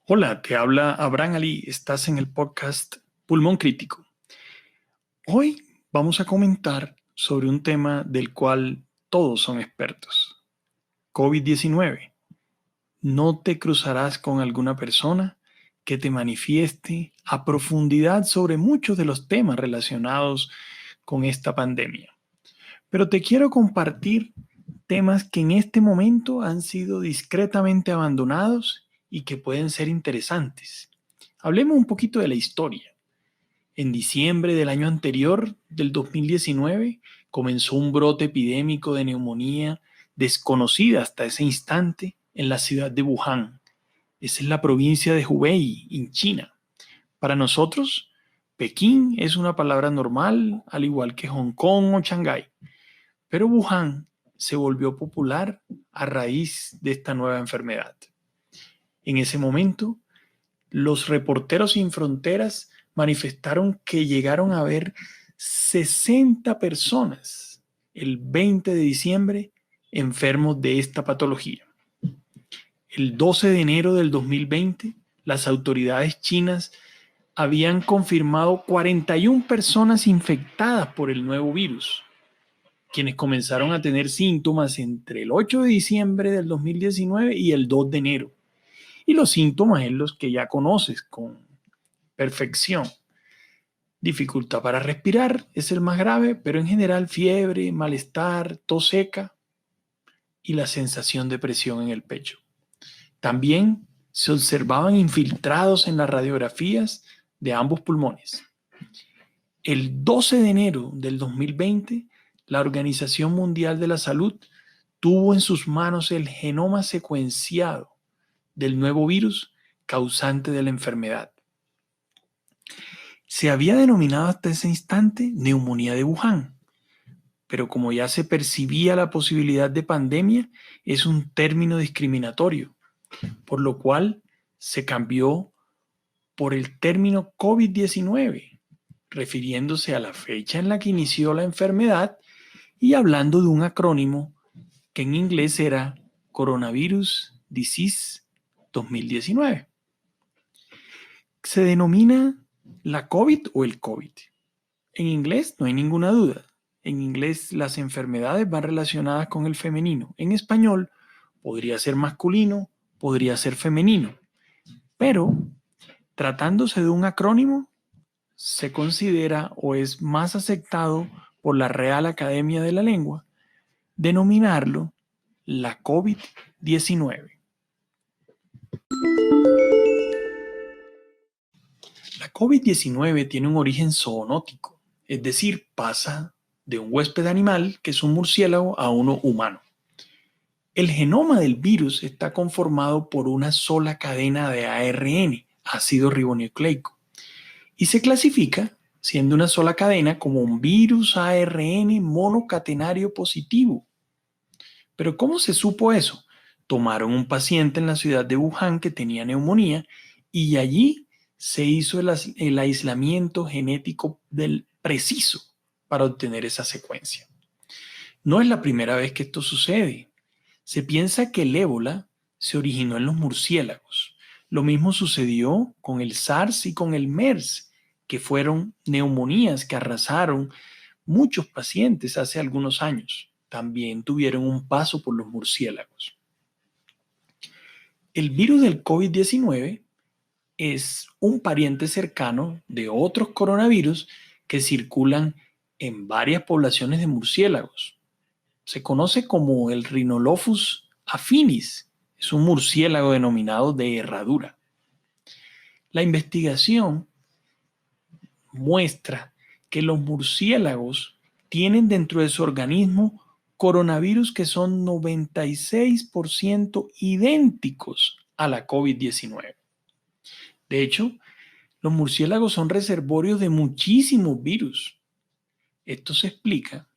Hola, te habla Abraham Ali. Estás en el podcast Pulmón Crítico. Hoy vamos a comentar sobre un tema del cual todos son expertos. COVID-19. ¿No te cruzarás con alguna persona que te manifieste a profundidad sobre muchos de los temas relacionados con esta pandemia? Pero te quiero compartir temas que en este momento han sido discretamente abandonados y que pueden ser interesantes. Hablemos un poquito de la historia. En diciembre del año anterior, del 2019, comenzó un brote epidémico de neumonía desconocida hasta ese instante en la ciudad de Wuhan. Esa es la provincia de Hubei, en China. Para nosotros, Pekín es una palabra normal, al igual que Hong Kong o Shanghái. Pero Wuhan se volvió popular a raíz de esta nueva enfermedad. En ese momento, los Reporteros Sin Fronteras manifestaron que llegaron a ver 60 personas el 20 de diciembre enfermos de esta patología. El 12 de enero del 2020, las autoridades chinas habían confirmado 41 personas infectadas por el nuevo virus, quienes comenzaron a tener síntomas entre el 8 de diciembre del 2019 y el 2 de enero. Y los síntomas son los que ya conoces con perfección. Dificultad para respirar es el más grave, pero en general fiebre, malestar, tos seca y la sensación de presión en el pecho. También se observaban infiltrados en las radiografías de ambos pulmones. El 12 de enero del 2020, la Organización Mundial de la Salud tuvo en sus manos el genoma secuenciado del nuevo virus causante de la enfermedad. Se había denominado hasta ese instante neumonía de Wuhan, pero como ya se percibía la posibilidad de pandemia, es un término discriminatorio, por lo cual se cambió por el término COVID-19, refiriéndose a la fecha en la que inició la enfermedad y hablando de un acrónimo que en inglés era Coronavirus Disease 2019. Se denomina la COVID o el COVID. En inglés no hay ninguna duda. En inglés las enfermedades van relacionadas con el femenino. En español podría ser masculino, podría ser femenino. Pero tratándose de un acrónimo, se considera o es más aceptado por la Real Academia de la Lengua denominarlo la COVID-19. La COVID-19 tiene un origen zoonótico, es decir, pasa de un huésped animal, que es un murciélago, a uno humano. El genoma del virus está conformado por una sola cadena de ARN, ácido ribonucleico, y se clasifica, siendo una sola cadena, como un virus ARN monocatenario positivo. ¿Pero cómo se supo eso? Tomaron un paciente en la ciudad de Wuhan que tenía neumonía y allí se hizo el aislamiento genético del preciso para obtener esa secuencia. No es la primera vez que esto sucede. Se piensa que el ébola se originó en los murciélagos. Lo mismo sucedió con el SARS y con el MERS, que fueron neumonías que arrasaron muchos pacientes hace algunos años. También tuvieron un paso por los murciélagos. El virus del COVID-19 es un pariente cercano de otros coronavirus que circulan en varias poblaciones de murciélagos. Se conoce como el Rhinolophus affinis. Es un murciélago denominado de herradura. La investigación muestra que los murciélagos tienen dentro de su organismo coronavirus que son 96% idénticos a la COVID-19. De hecho, los murciélagos son reservorios de muchísimos virus. Esto se explica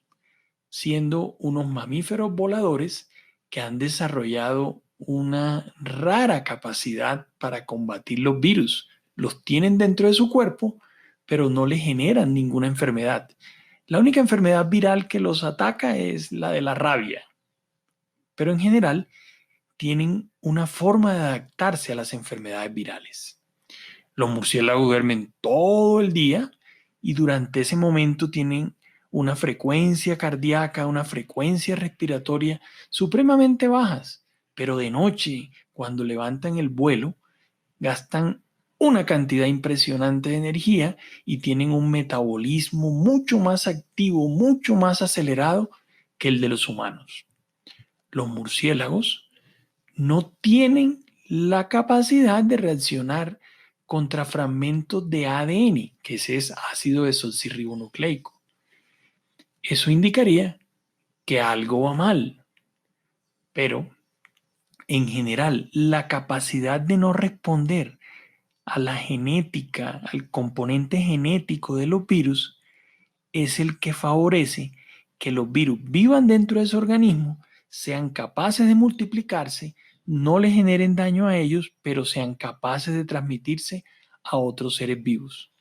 siendo unos mamíferos voladores que han desarrollado una rara capacidad para combatir los virus. Los tienen dentro de su cuerpo, pero no le generan ninguna enfermedad. La única enfermedad viral que los ataca es la de la rabia, pero en general tienen una forma de adaptarse a las enfermedades virales. Los murciélagos duermen todo el día y durante ese momento tienen una frecuencia cardíaca, una frecuencia respiratoria supremamente bajas, pero de noche, cuando levantan el vuelo, gastan una cantidad impresionante de energía y tienen un metabolismo mucho más activo, mucho más acelerado que el de los humanos. Los murciélagos no tienen la capacidad de reaccionar contra fragmentos de ADN, que ese es ácido desoxirribonucleico. Eso indicaría que algo va mal, pero en general la capacidad de no responder a la genética, al componente genético de los virus, es el que favorece que los virus vivan dentro de ese organismo, sean capaces de multiplicarse, no le generen daño a ellos, pero sean capaces de transmitirse a otros seres vivos.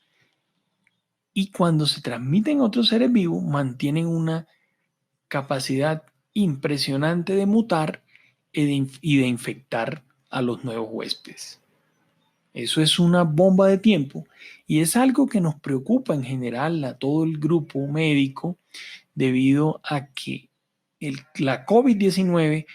Y cuando se transmiten a otros seres vivos, mantienen una capacidad impresionante de mutar y de infectar a los nuevos huéspedes. Eso es una bomba de tiempo y es algo que nos preocupa en general a todo el grupo médico debido a que la COVID-19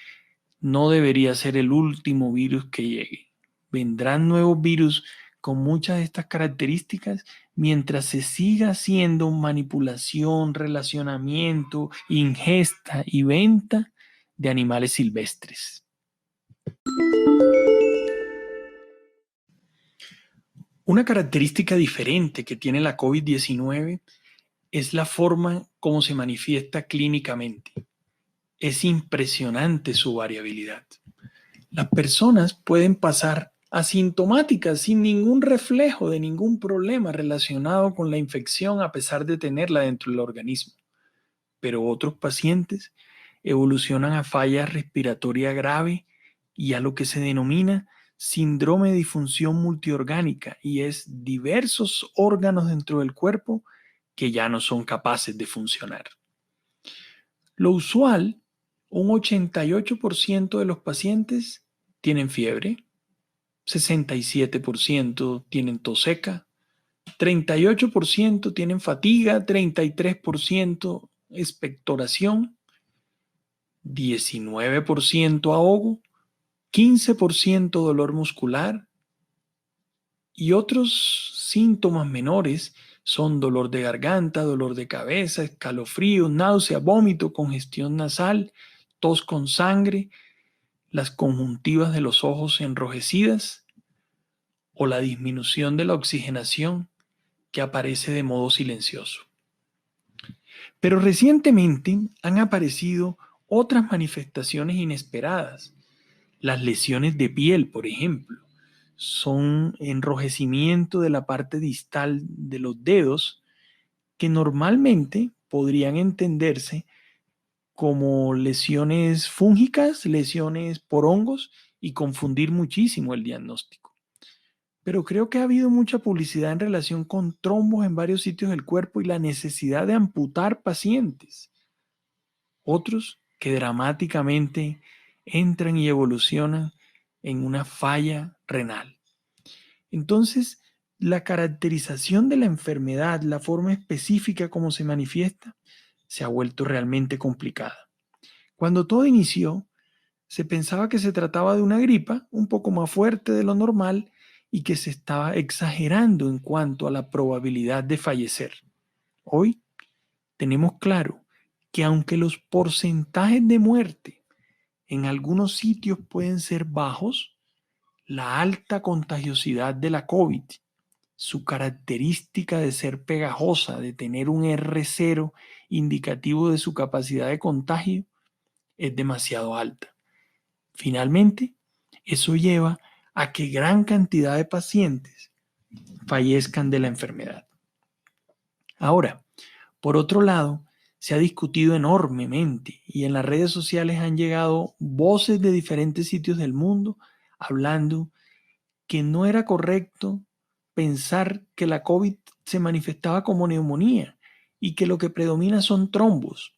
no debería ser el último virus que llegue. Vendrán nuevos virus con muchas de estas características mientras se siga haciendo manipulación, relacionamiento, ingesta y venta de animales silvestres. Una característica diferente que tiene la COVID-19 es la forma como se manifiesta clínicamente. Es impresionante su variabilidad. Las personas pueden pasar asintomáticas sin ningún reflejo de ningún problema relacionado con la infección a pesar de tenerla dentro del organismo. Pero otros pacientes evolucionan a falla respiratoria grave y a lo que se denomina síndrome de disfunción multiorgánica, y es diversos órganos dentro del cuerpo que ya no son capaces de funcionar. Lo usual, un 88% de los pacientes tienen fiebre, 67% tienen tos seca, 38% tienen fatiga, 33% expectoración, 19% ahogo, 15% dolor muscular y otros síntomas menores son dolor de garganta, dolor de cabeza, escalofríos, náusea, vómito, congestión nasal, tos con sangre, las conjuntivas de los ojos enrojecidas o la disminución de la oxigenación que aparece de modo silencioso. Pero recientemente han aparecido otras manifestaciones inesperadas. Las lesiones de piel, por ejemplo, son enrojecimiento de la parte distal de los dedos que normalmente podrían entenderse como lesiones fúngicas, lesiones por hongos y confundir muchísimo el diagnóstico. Pero creo que ha habido mucha publicidad en relación con trombos en varios sitios del cuerpo y la necesidad de amputar pacientes. Otros que dramáticamente entran y evolucionan en una falla renal. Entonces, la caracterización de la enfermedad, la forma específica como se manifiesta, se ha vuelto realmente complicada. Cuando todo inició, se pensaba que se trataba de una gripa un poco más fuerte de lo normal y que se estaba exagerando en cuanto a la probabilidad de fallecer. Hoy tenemos claro que aunque los porcentajes de muerte en algunos sitios pueden ser bajos, la alta contagiosidad de la COVID, su característica de ser pegajosa, de tener un R0 indicativo de su capacidad de contagio, es demasiado alta. Finalmente, eso lleva a que gran cantidad de pacientes fallezcan de la enfermedad. Ahora, por otro lado, se ha discutido enormemente y en las redes sociales han llegado voces de diferentes sitios del mundo hablando que no era correcto pensar que la COVID se manifestaba como neumonía y que lo que predomina son trombos.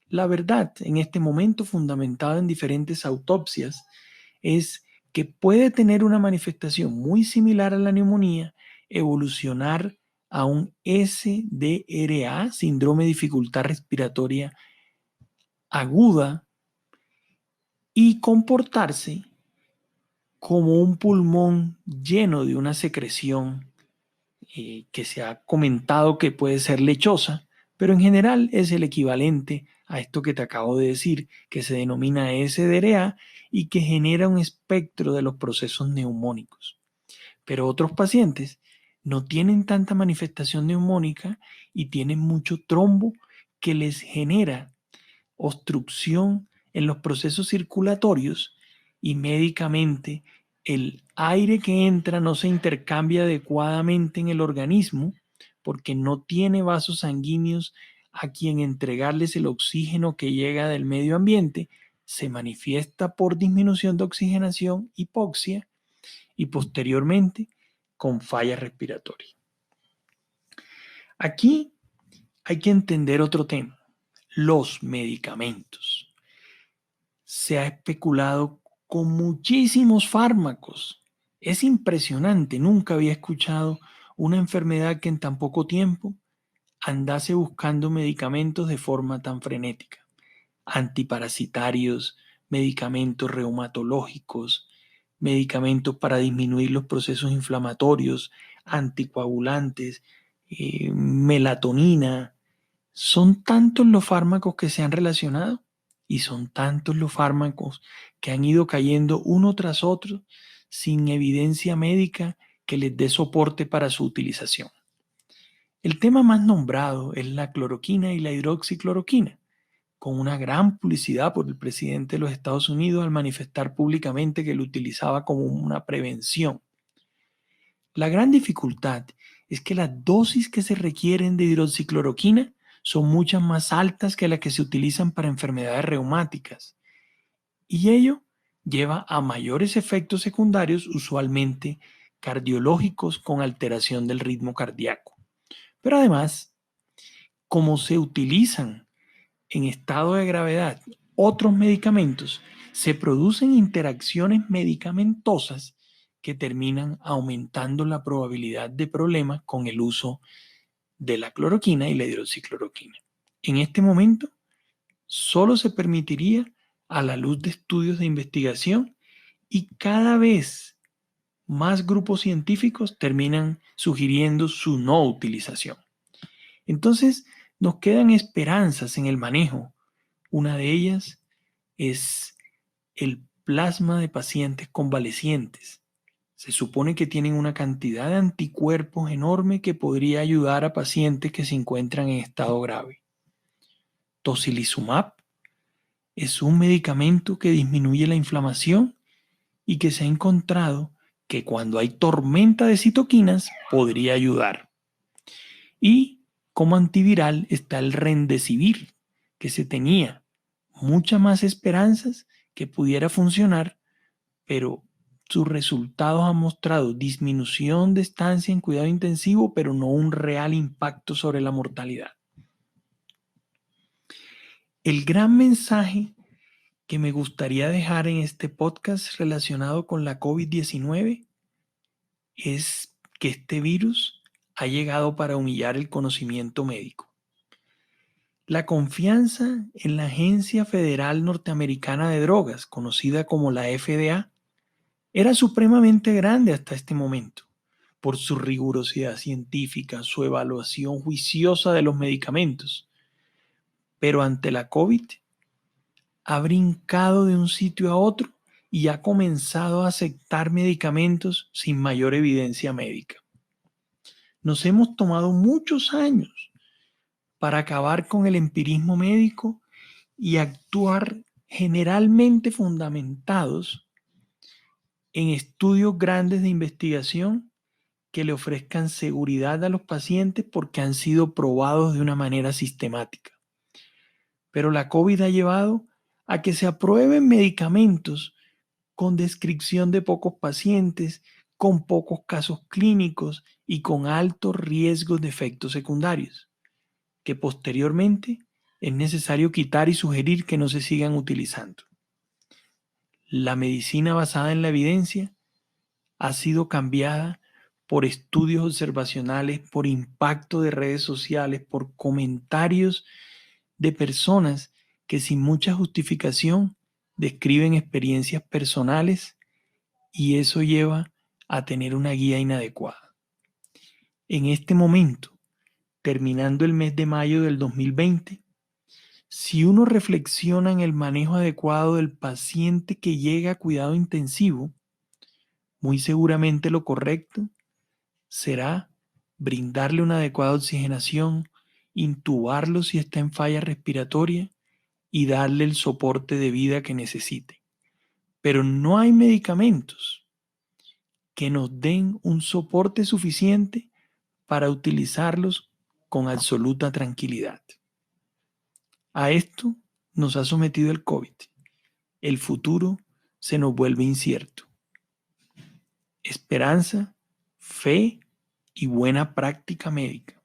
La verdad, en este momento, fundamentada en diferentes autopsias, es que puede tener una manifestación muy similar a la neumonía, evolucionar a un SDRA, síndrome de dificultad respiratoria aguda, y comportarse como un pulmón lleno de una secreción que se ha comentado que puede ser lechosa, pero en general es el equivalente a esto que te acabo de decir, que se denomina SDRA y que genera un espectro de los procesos neumónicos. Pero otros pacientes no tienen tanta manifestación neumónica y tienen mucho trombo que les genera obstrucción en los procesos circulatorios y médicamente el aire que entra no se intercambia adecuadamente en el organismo porque no tiene vasos sanguíneos a quien entregarles el oxígeno que llega del medio ambiente, se manifiesta por disminución de oxigenación, hipoxia y posteriormente con falla respiratoria. Aquí hay que entender otro tema, los medicamentos. Se ha especulado con muchísimos fármacos. Es impresionante, nunca había escuchado una enfermedad que en tan poco tiempo andase buscando medicamentos de forma tan frenética. Antiparasitarios, medicamentos reumatológicos, medicamentos para disminuir los procesos inflamatorios, anticoagulantes, melatonina. Son tantos los fármacos que se han relacionado y son tantos los fármacos que han ido cayendo uno tras otro sin evidencia médica que les dé soporte para su utilización. El tema más nombrado es la cloroquina y la hidroxicloroquina, con una gran publicidad por el presidente de los Estados Unidos al manifestar públicamente que lo utilizaba como una prevención. La gran dificultad es que las dosis que se requieren de hidroxicloroquina son muchas más altas que las que se utilizan para enfermedades reumáticas y ello lleva a mayores efectos secundarios, usualmente cardiológicos con alteración del ritmo cardíaco. Pero además, como se utilizan en estado de gravedad otros medicamentos, se producen interacciones medicamentosas que terminan aumentando la probabilidad de problemas con el uso de la cloroquina y la hidroxicloroquina. En este momento, solo se permitiría a la luz de estudios de investigación y cada vez más grupos científicos terminan sugiriendo su no utilización. Entonces, nos quedan esperanzas en el manejo. Una de ellas es el plasma de pacientes convalecientes. Se supone que tienen una cantidad de anticuerpos enorme que podría ayudar a pacientes que se encuentran en estado grave. Tocilizumab es un medicamento que disminuye la inflamación y que se ha encontrado que cuando hay tormenta de citoquinas podría ayudar. Y como antiviral está el Remdesivir, que se tenía muchas más esperanzas que pudiera funcionar, pero sus resultados han mostrado disminución de estancia en cuidado intensivo, pero no un real impacto sobre la mortalidad. El gran mensaje que me gustaría dejar en este podcast relacionado con la COVID-19 es que este virus ha llegado para humillar el conocimiento médico. La confianza en la Agencia Federal Norteamericana de Drogas, conocida como la FDA, era supremamente grande hasta este momento, por su rigurosidad científica, su evaluación juiciosa de los medicamentos. Pero ante la COVID, ha brincado de un sitio a otro y ha comenzado a aceptar medicamentos sin mayor evidencia médica. Nos hemos tomado muchos años para acabar con el empirismo médico y actuar generalmente fundamentados en estudios grandes de investigación que le ofrezcan seguridad a los pacientes porque han sido probados de una manera sistemática. Pero la COVID ha llevado a que se aprueben medicamentos con descripción de pocos pacientes, con pocos casos clínicos y con altos riesgos de efectos secundarios, que posteriormente es necesario quitar y sugerir que no se sigan utilizando. La medicina basada en la evidencia ha sido cambiada por estudios observacionales, por impacto de redes sociales, por comentarios de personas que sin mucha justificación describen experiencias personales y eso lleva a tener una guía inadecuada. En este momento, terminando el mes de mayo del 2020, si uno reflexiona en el manejo adecuado del paciente que llega a cuidado intensivo, muy seguramente lo correcto será brindarle una adecuada oxigenación, intubarlo si está en falla respiratoria y darle el soporte de vida que necesite. Pero no hay medicamentos que nos den un soporte suficiente para utilizarlos con absoluta tranquilidad. A esto nos ha sometido el COVID. El futuro se nos vuelve incierto. Esperanza, fe y buena práctica médica.